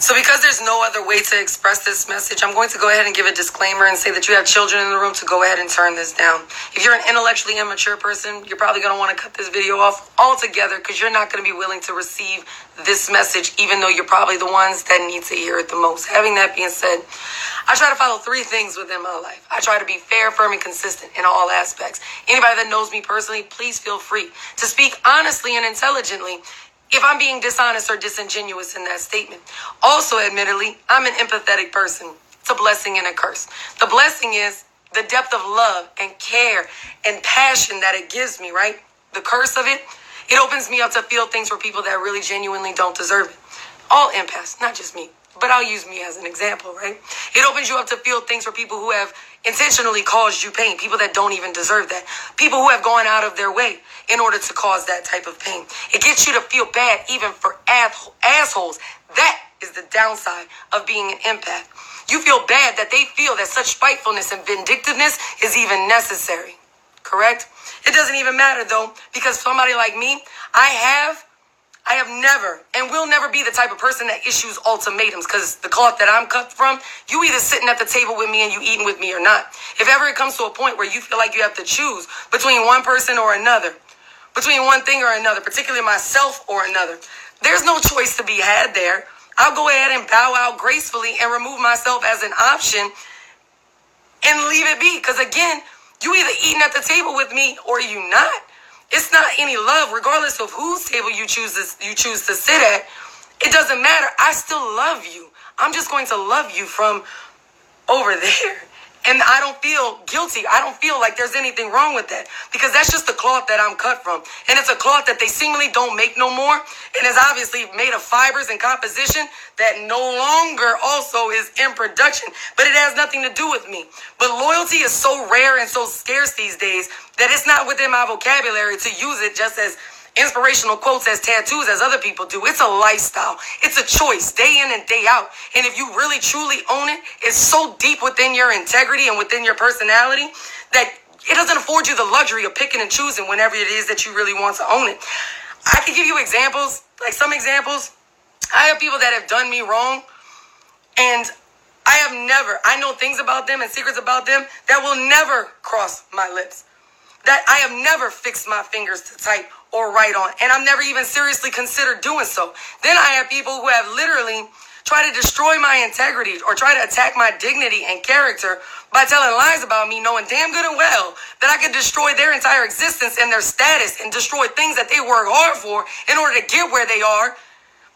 So because there's no other way to express this message, I'm going to go ahead and give a disclaimer and say that you have children in the room, to go ahead and turn this down. If you're an intellectually immature person, you're probably going to want to cut this video off altogether, because you're not going to be willing to receive this message, even though you're probably the ones that need to hear it the most. Having that being said, I try to follow three things within my life. I try to be fair, firm, and consistent in all aspects. Anybody that knows me personally, please feel free to speak honestly and intelligently if I'm being dishonest or disingenuous in that statement. Also, admittedly, I'm an empathetic person. It's a blessing and a curse. The blessing is the depth of love and care and passion that it gives me, right? The curse of it, it opens me up to feel things for people that really genuinely don't deserve it. All empaths, not just me, but I'll use me as an example, right? It opens you up to feel things for people who have intentionally caused you pain, people that don't even deserve that, people who have gone out of their way in order to cause that type of pain. It gets you to feel bad even for assholes. That is the downside of being an empath. You feel bad that they feel that such spitefulness and vindictiveness is even necessary, correct? It doesn't even matter though, because somebody like me, I have never and will never be the type of person that issues ultimatums, because the cloth that I'm cut from, you either sitting at the table with me and you eating with me or not. If ever it comes to a point where you feel like you have to choose between one person or another, between one thing or another, particularly myself or another, there's no choice to be had there. I'll go ahead and bow out gracefully and remove myself as an option and leave it be. Because again, you either eating at the table with me or you not. It's not any love, regardless of whose table you choose to sit at. It doesn't matter. I still love you. I'm just going to love you from over there. And I don't feel guilty. I don't feel like there's anything wrong with that, because that's just the cloth that I'm cut from. And it's a cloth that they seemingly don't make no more. And is obviously made of fibers and composition that no longer also is in production. But it has nothing to do with me. But loyalty is so rare and so scarce these days that it's not within my vocabulary to use it just as inspirational quotes, as tattoos, as other people do. It's a lifestyle. It's a choice, day in and day out. And if you really truly own it, it's so deep within your integrity and within your personality that it doesn't afford you the luxury of picking and choosing whenever it is that you really want to own it. I can give you examples, like some examples. I have people that have done me wrong, and I know things about them and secrets about them that will never cross my lips, that I have never fixed my fingers to type or write on, and I've never even seriously considered doing so. Then I have people who have literally tried to destroy my integrity or try to attack my dignity and character by telling lies about me, knowing damn good and well that I could destroy their entire existence and their status and destroy things that they work hard for in order to get where they are,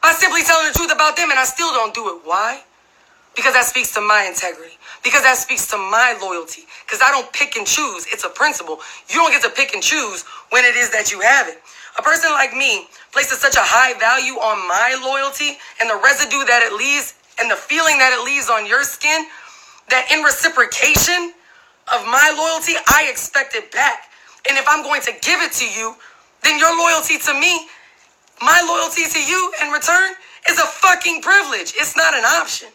by simply telling the truth about them, and I still don't do it. Why? Because that speaks to my integrity. Because that speaks to my loyalty. Because I don't pick and choose. It's a principle. You don't get to pick and choose when it is that you have it. A person like me places such a high value on my loyalty and the residue that it leaves and the feeling that it leaves on your skin, that in reciprocation of my loyalty, I expect it back. And if I'm going to give it to you, then your loyalty to me, my loyalty to you in return, is a fucking privilege. It's not an option.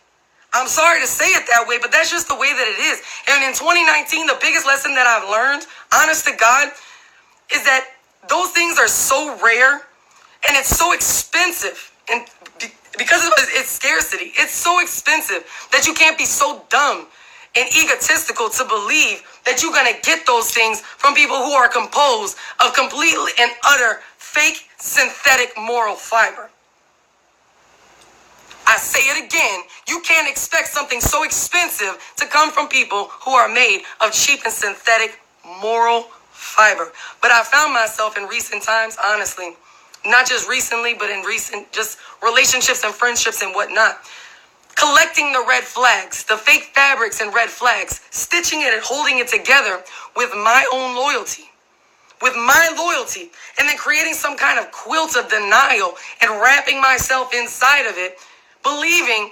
I'm sorry to say it that way, but that's just the way that it is. And in 2019, the biggest lesson that I've learned, honest to God, is that those things are so rare and it's so expensive. And because of its scarcity, it's so expensive that you can't be so dumb and egotistical to believe that you're going to get those things from people who are composed of completely and utter fake synthetic moral fiber. I say it again, you can't expect something so expensive to come from people who are made of cheap and synthetic moral fiber. But I found myself in recent times, honestly, not just recently, but in recent just relationships and friendships and whatnot, collecting the red flags, the fake fabrics and red flags, stitching it and holding it together with my own loyalty. With my loyalty, and then creating some kind of quilt of denial and wrapping myself inside of it, believing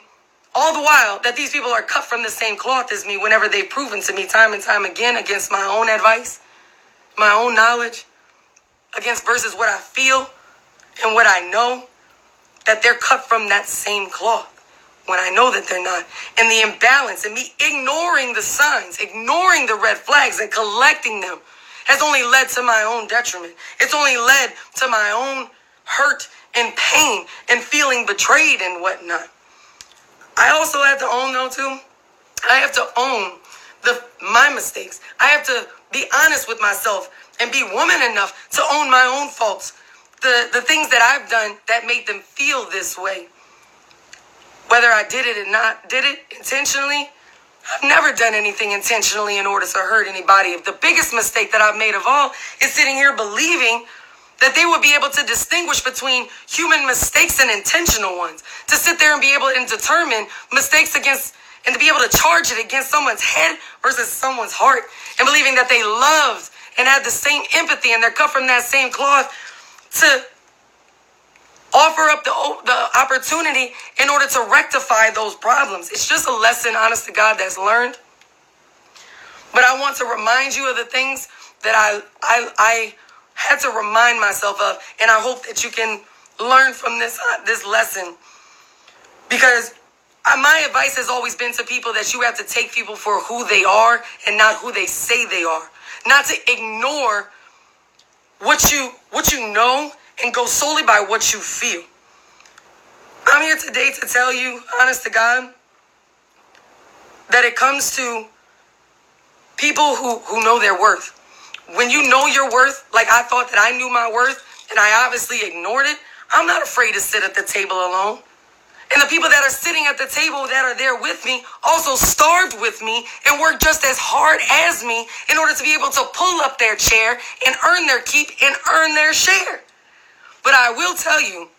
all the while that these people are cut from the same cloth as me whenever they've proven to me time and time again, against my own advice, my own knowledge, against versus what I feel and what I know, that they're cut from that same cloth when I know that they're not. And the imbalance and me ignoring the signs, ignoring the red flags and collecting them has only led to my own detriment. It's only led to my own hurt and pain and feeling betrayed and whatnot. I also have to own, though, too. I have to own my mistakes. I have to be honest with myself and be woman enough to own my own faults. The things that I've done that made them feel this way. Whether I did it or not, did it intentionally. I've never done anything intentionally in order to hurt anybody. The biggest mistake that I've made of all is sitting here believing that they would be able to distinguish between human mistakes and intentional ones. To sit there and be able to determine mistakes against, and to be able to charge it against someone's head versus someone's heart, and believing that they loved and had the same empathy and they're cut from that same cloth, to offer up the opportunity in order to rectify those problems. It's just a lesson, honest to God, that's learned. But I want to remind you of the things that I had to remind myself of, and I hope that you can learn from this lesson. Because my advice has always been to people that you have to take people for who they are and not who they say they are. Not to ignore what you know and go solely by what you feel. I'm here today to tell you, honest to God, that it comes to people who know their worth. When you know your worth, like I thought that I knew my worth, and I obviously ignored it, I'm not afraid to sit at the table alone. And the people that are sitting at the table that are there with me also starved with me and worked just as hard as me in order to be able to pull up their chair and earn their keep and earn their share. But I will tell you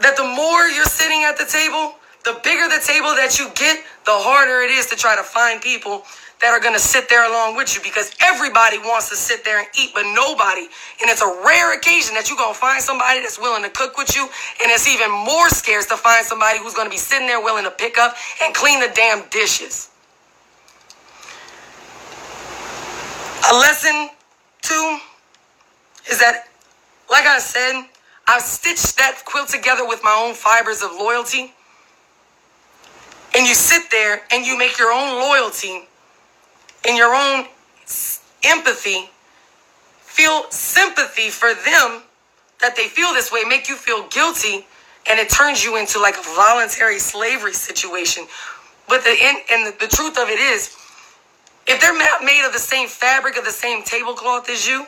that the more you're sitting at the table, the bigger the table that you get, the harder it is to try to find people that are going to sit there along with you, because everybody wants to sit there and eat, but nobody. And it's a rare occasion that you're going to find somebody that's willing to cook with you, and it's even more scarce to find somebody who's going to be sitting there willing to pick up and clean the damn dishes. A lesson, too, is that, like I said, I've stitched that quilt together with my own fibers of loyalty. And you sit there and you make your own loyalty and your own empathy, feel sympathy for them, that they feel this way, make you feel guilty, and it turns you into like a voluntary slavery situation. But the truth of it is, if they're not made of the same fabric, of the same tablecloth as you,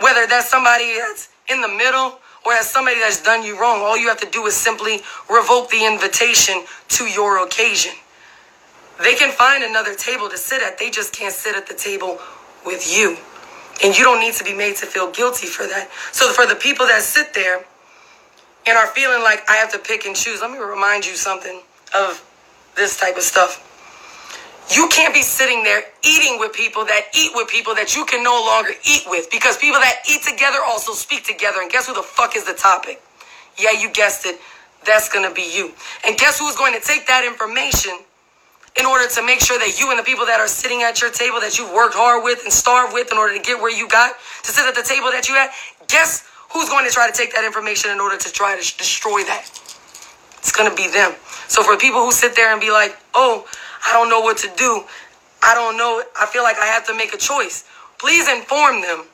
whether that's somebody that's in the middle or as somebody that's done you wrong, all you have to do is simply revoke the invitation to your occasion. They can find another table to sit at. They just can't sit at the table with you. And you don't need to be made to feel guilty for that. So for the people that sit there and are feeling like I have to pick and choose, let me remind you something of this type of stuff. You can't be sitting there eating with people that eat with people that you can no longer eat with, because people that eat together also speak together. And guess who the fuck is the topic? Yeah, you guessed it. That's going to be you. And guess who's going to take that information in order to make sure that you and the people that are sitting at your table that you've worked hard with and starved with in order to get where you got to sit at the table that you had, guess who's going to try to take that information in order to try to destroy that? It's going to be them. So for people who sit there and be like, oh, I don't know what to do, I don't know, I feel like I have to make a choice, please inform them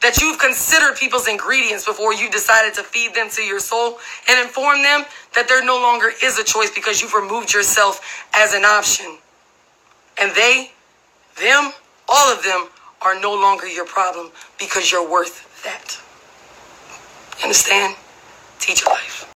that you've considered people's ingredients before you decided to feed them to your soul, and inform them that there no longer is a choice because you've removed yourself as an option. And them, all of them are no longer your problem because you're worth that. Understand? Teach your life.